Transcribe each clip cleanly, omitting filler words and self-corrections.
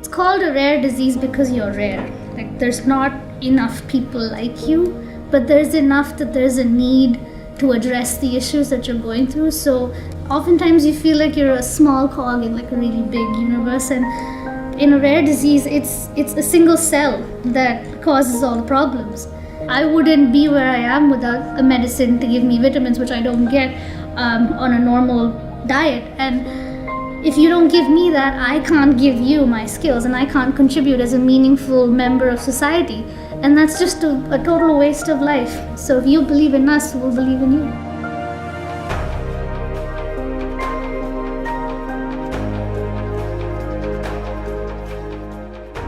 It's called a rare disease because you're rare. Like, there's not enough people like you, but there's enough that there's a need to address the issues that you're going through. So oftentimes you feel like you're a small cog in like a really big universe, and in a rare disease, it's a single cell that causes all the problems. I wouldn't be where I am without a medicine to give me vitamins, which I don't get on a normal diet. And if you don't give me that, I can't give you my skills, and I can't contribute as a meaningful member of society. And that's just a total waste of life. So if you believe in us, we'll believe in you.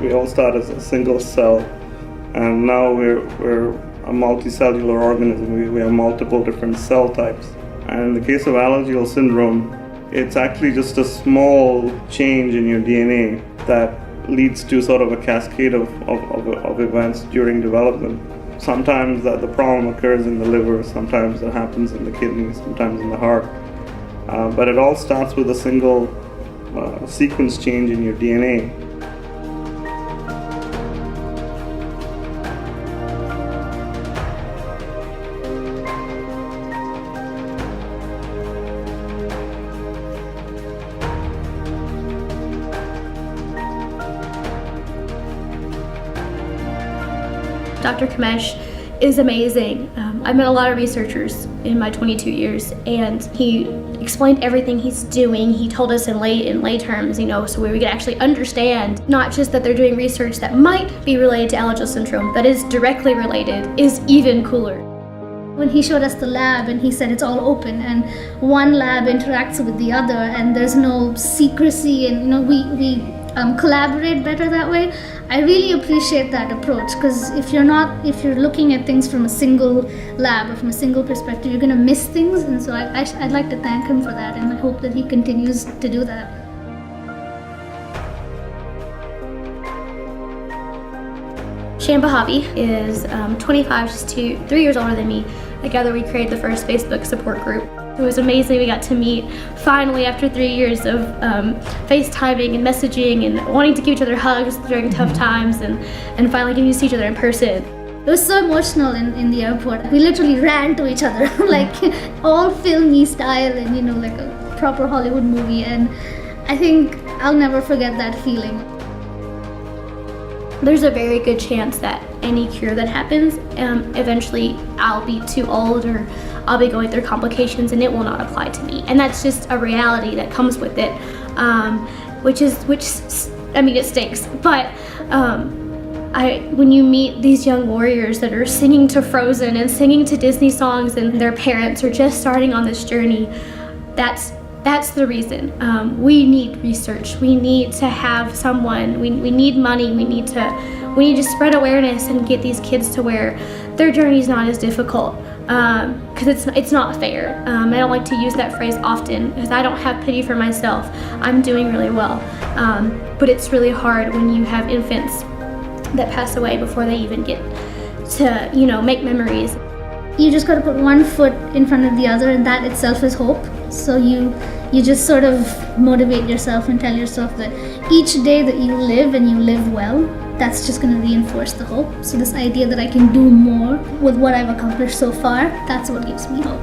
We all start as a single cell, and now we're a multicellular organism. We have multiple different cell types. And in the case of Alagille syndrome, it's actually just a small change in your DNA that leads to sort of a cascade of events during development. Sometimes the problem occurs in the liver, sometimes it happens in the kidneys, sometimes in the heart. But it all starts with a single sequence change in your DNA. Dr. Kamesh is amazing. I've met a lot of researchers in my 22 years, and he explained everything he's doing. He told us in lay terms, so we could actually understand not just that they're doing research that might be related to Alagille syndrome, that is directly related, is even cooler. When he showed us the lab and he said it's all open and one lab interacts with the other and there's no secrecy, and we collaborate better that way. I really appreciate that approach, because if you're looking at things from a single lab or from a single perspective, you're going to miss things. And so I'd like to thank him for that, and I hope that he continues to do that. Shamba Hobby is 25, just 3 years older than me. Together we created the first Facebook support group. It was amazing. We got to meet finally after 3 years of FaceTiming and messaging and wanting to give each other hugs during tough times, and finally getting to see each other in person. It was so emotional in the airport. We literally ran to each other, like all filmy style, and like a proper Hollywood movie. And I think I'll never forget that feeling. There's a very good chance that any cure that happens, eventually I'll be too old or I'll be going through complications and it will not apply to me. And that's just a reality that comes with it, which it stinks. But when you meet these young warriors that are singing to Frozen and singing to Disney songs, and their parents are just starting on this journey, that's the reason. We need research. We need to have someone. We need money. We need to spread awareness and get these kids to where their journey is not as difficult. Because it's not fair. I don't like to use that phrase often because I don't have pity for myself. I'm doing really well. But it's really hard when you have infants that pass away before they even get to make memories. You just got to put one foot in front of the other, and that itself is hope. So you just sort of motivate yourself and tell yourself that each day that you live and you live well, that's just going to reinforce the hope. So this idea that I can do more with what I've accomplished so far, that's what gives me hope.